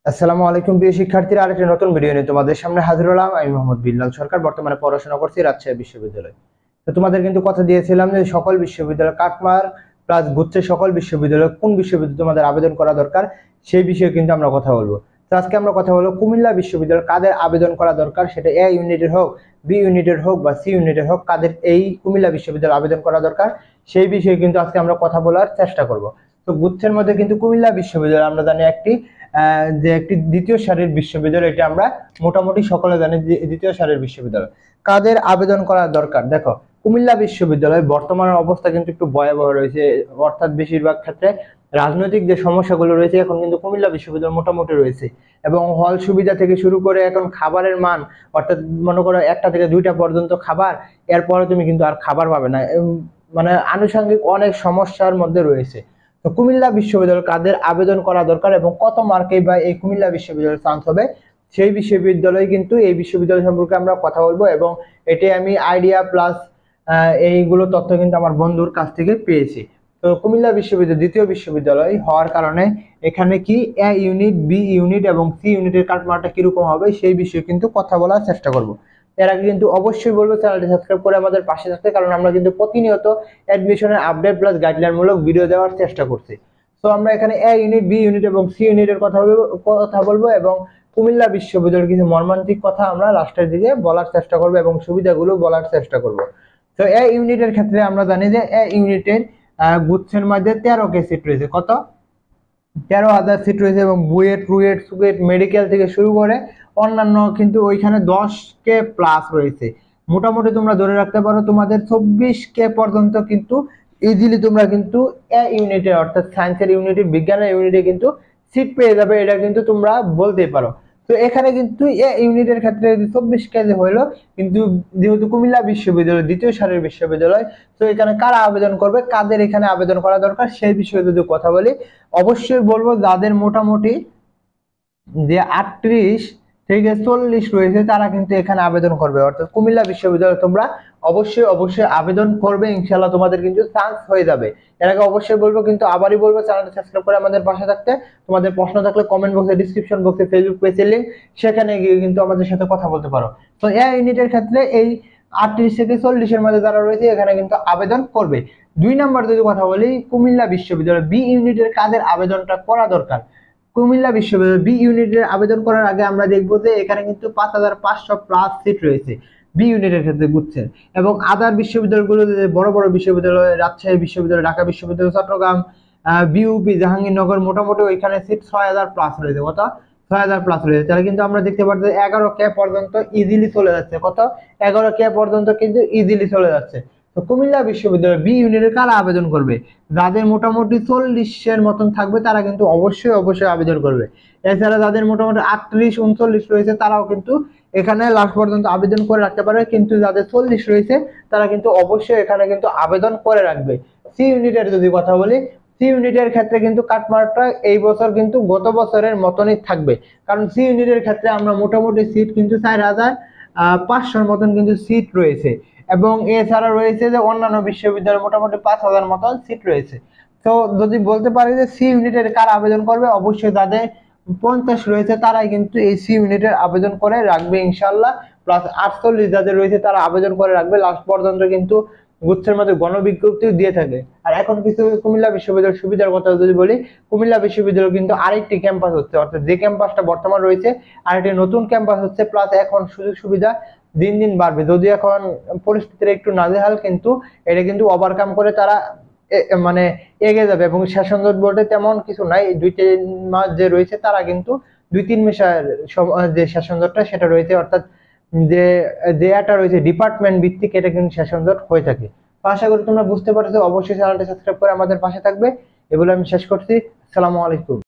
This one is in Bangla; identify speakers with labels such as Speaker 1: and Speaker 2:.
Speaker 1: আসসালামু আলাইকুম প্রিয় শিক্ষার্থীরা, আরেকটি নতুন ভিডিও নিয়ে তোমাদের সামনে হাজির হলাম। আমি মোহাম্মদ বিল্লাল সরকার, বর্তমানে পড়াশোনা করছি রাজশাহী বিশ্ববিদ্যালয়ে। তো তোমাদের কিন্তু কথা দিয়েছিলাম যে সকল বিশ্ববিদ্যালয় কাটমার প্লাস গুচ্ছের সকল বিশ্ববিদ্যালয় কোন বিশ্ববিদ্যালয়ে তোমাদের আবেদন করা দরকার সেই বিষয়ে কিন্তু আমরা কথা বলবো। তো আজকে আমরা কথা বলবো কুমিল্লা বিশ্ববিদ্যালয় কাদের আবেদন করা দরকার, সেটা এ ইউনিটের হোক, বি ইউনিটের হোক বা সি ইউনিটের হোক, কাদের এই কুমিল্লা বিশ্ববিদ্যালয়ে আবেদন করা দরকার সেই বিষয়ে কিন্তু আজকে আমরা কথা বলার চেষ্টা করব। তো গুচ্ছের মধ্যে কিন্তু কুমিল্লা বিশ্ববিদ্যালয় আমরা জানি যে একটি দ্বিতীয় সারির বিশ্ববিদ্যালয়, এটা আমরা মোটামুটি সকলে জানি যে দ্বিতীয় সারির বিশ্ববিদ্যালয়। কাদের আবেদন করা দরকার? দেখো, কুমিল্লা বিশ্ববিদ্যালয় বর্তমানের অবস্থা কিন্তু একটু ভয়াবহ রয়েছে, অর্থাৎ বেশিরভাগ ক্ষেত্রে রাজনৈতিক যে সমস্যাগুলো রয়েছে এখন কিন্তু কুমিল্লা বিশ্ববিদ্যালয় মোটামুটি রয়েছে, এবং হল সুবিধা থেকে শুরু করে এখন খাবারের মান, অর্থাৎ মনে করো 1টা থেকে 2টা পর্যন্ত খাবার, এরপরে তুমি কিন্তু আর খাবার পাবে না, মানে আনুষঙ্গিক অনেক সমস্যার মধ্যে রয়েছে। তো কুমিল্লা বিশ্ববিদ্যালয় কাদের আবেদন করা দরকার এবং কত মার্কে বা এই কুমিল্লা বিশ্ববিদ্যালয়ে চান্স হবে সেই বিশ্ববিদ্যালয় কিন্তু এই বিশ্ববিদ্যালয় সম্পর্কে আমরা কথা বলবো, এবং এটি আমি আইডিয়া প্লাস এইগুলো তথ্য কিন্তু আমার বন্ধুর কাছ থেকে পেয়েছি। তো কুমিল্লা বিশ্ববিদ্যালয় দ্বিতীয় বিশ্ববিদ্যালয় হওয়ার কারণে এখানে কি এ ইউনিট, বি ইউনিট এবং সি ইউনিটের কাটমার্কটা কিরকম হবে সেই বিষয়ে কিন্তু কথা বলার চেষ্টা করব। এর আগে কিন্তু অবশ্যই বলবো চ্যানেলটি সাবস্ক্রাইব করে আমাদের পাশে থাকতে, কারণ আমরা কিন্তু প্রতিনিয়ত অ্যাডমিশনের আপডেট প্লাস গাইডলাইন মূলক ভিডিও দেওয়ার চেষ্টা করছি। তো আমরা এখানে এ ইউনিট, বি ইউনিট এবং সি ইউনিটের কথা বলবো এবং কুমিল্লা বিশ্ববিদ্যালয়ের কিছু মর্মান্তিক কথা আমরা লাস্টের দিকে বলার চেষ্টা করব এবং সুবিধাগুলো বলার চেষ্টা করব। তো এ ইউনিটের ক্ষেত্রে আমরা জানি যে এ ইউনিটের গুচ্ছের মধ্যে 13কে সিট রয়েছে। কত? 13,000 সিট রয়েছে, এবং বুয়েট, রুয়েট, সুয়েট, মেডিকেল থেকে শুরু করে অন্যান্য কিন্তু ওইখানে 10কে প্লাস রয়েছে। মোটামুটি তোমরা ধরে রাখতে পারো তোমাদের 24কে পর্যন্ত কিন্তু ইজিলি তোমরা কিন্তু এ ইউনিটে, অর্থাৎ সায়েন্সের ইউনিটে, বিজ্ঞানের ইউনিটে কিন্তু সিট পেয়ে যাবে, এটা কিন্তু তোমরা বলতেই পারো। তো এখানে কিন্তু এ ইউনিটের ক্ষেত্রে 24কে হইলো, কিন্তু যেহেতু কুমিল্লা বিশ্ববিদ্যালয় দ্বিতীয় সারির বিশ্ববিদ্যালয়, তো এখানে কারা আবেদন করবে, কাদের এখানে আবেদন করা দরকার সেই বিষয়ে যদি কথা বলি, অবশ্যই বলবো যাদের মোটামুটি যে 38 থেকে 40 রয়েছে তারা কিন্তু এখানে আবেদন করবে, অর্থাৎ কুমিল্লা বিশ্ববিদ্যালয়ে তোমরা অবশ্যই আবেদন করবে, ইনশাআল্লাহ তোমাদের কিন্তু চান্স হয়ে যাবে। এর আগে অবশ্যই বলবো, কিন্তু আবারই বলবো চ্যানেলটা সাবস্ক্রাইব করে আমাদের পাশে থাকতে। তোমাদের প্রশ্ন থাকলে কমেন্ট বক্সে, ডিসক্রিপশন বক্সে, ফেসবুক পেজের লিংক, সেখানে গিয়ে কিন্তু আমাদের সাথে কথা বলতে পারো। তো এই ইউনিটের ক্ষেত্রে এই 38 থেকে 40 এর মধ্যে যারা রয়েছে এখানে কিন্তু আবেদন করবে। 2 নাম্বার যদি কথা বলি, কুমিল্লা বিশ্ববিদ্যালয় বি ইউনিটের কাদের আবেদনটা করা দরকার? কুমিল্লা বিশ্ববিদ্যালয় বি ইউনিটের আবেদন করার আগে আমরা দেখবো যে এখানে কিন্তু 5,500 প্লাস সিট রয়েছে বি ইউনিটের ক্ষেত্রে গুচ্ছের, এবং আদার বিশ্ববিদ্যালয়গুলো বড় বড় বিশ্ববিদ্যালয়, রাজশাহী বিশ্ববিদ্যালয়, ঢাকা বিশ্ববিদ্যালয়, চট্টগ্রাম, বিউপি, জাহাঙ্গীরনগর, মোটামুটি ওইখানে সিট 6,000 প্লাস রয়েছে। কত? 6,000 প্লাস রয়েছে। তাহলে কিন্তু আমরা দেখতে পাচ্ছি 11কে পর্যন্ত ইজিলি চলে যাচ্ছে। কত? 11কে পর্যন্ত কিন্তু ইজিলি চলে যাচ্ছে। তো কুমিল্লা বিশ্ববিদ্যালয় বি ইউনিটের কারা আবেদন করবে? যাদের মোটামুটি 40-এর মতন থাকবে তারা কিন্তু অবশ্যই আবেদন করবে। এছাড়া যাদের মোটামুটি 38-39 রয়েছে তারাও কিন্তু এখানে লাস্ট পর্যন্ত আবেদন করে রাখতে পারবে, কিন্তু যাদের 40 রয়েছে তারা কিন্তু অবশ্যই এখানে কিন্তু আবেদন করে রাখবে। সি ইউনিটের যদি কথা বলি, সি ইউনিটের ক্ষেত্রে কিন্তু কাটমার্কটা এই বছর কিন্তু গত বছরের মতনই থাকবে, কারণ সি ইউনিটের ক্ষেত্রে আমরা মোটামুটি সিট কিন্তু 4,500 মতন কিন্তু সিট রয়েছে, এবং এছাড়া রয়েছে যে অন্যান্য বিশ্ববিদ্যালয়ে মোটামুটি 5,000 মতন সিট রয়েছে। তো যদি বলতে পারি যে সি ইউনিটের কারা আবেদন করবে, অবশ্যই যাদের 50 রয়েছে তারাই কিন্তু এই সি ইউনিটের আবেদন করে রাখবে ইনশাআল্লাহ, প্লাস 48 যাদের রয়েছে তারা আবেদন করে রাখবে। লাস্ট পর্যন্ত কিন্তু গুচ্ছের মধ্যে গণবিজ্ঞপ্তি দিয়ে থাকে। আর এখন কিছু কুমিল্লা বিশ্ববিদ্যালয়ের সুবিধার কথা যদি বলি, কুমিল্লা বিশ্ববিদ্যালয় কিন্তু আরেকটি ক্যাম্পাস হচ্ছে, অর্থাৎ যে ক্যাম্পাসটা বর্তমান রয়েছে আরেকটি নতুন ক্যাম্পাস হচ্ছে, প্লাস এখন সুযোগ সুবিধা দিন দিন বাড়বে। যদি এখন পরিস্থিতির একটু নাজেহাল, কিন্তু এটা কিন্তু ওভারকাম করে তারা মানে এগিয়ে যাবে, এবং সেশন জট বলতে তেমন কিছু নাই। 2-3 মাস যে রয়েছে তারা কিন্তু 2-3 মাসের যে সেশন জটটা সেটা রয়েছে, অর্থাৎ যে যে একটা রয়েছে ডিপার্টমেন্ট ভিত্তিক, এটা কিন্তু সেশন জট হয়ে থাকে। তো আশা করি তোমরা বুঝতে পারছো। অবশ্যই চ্যানেলটা সাবস্ক্রাইব করে আমাদের পাশে থাকবে। এগুলো আমি শেষ করছি। আসসালামু আলাইকুম।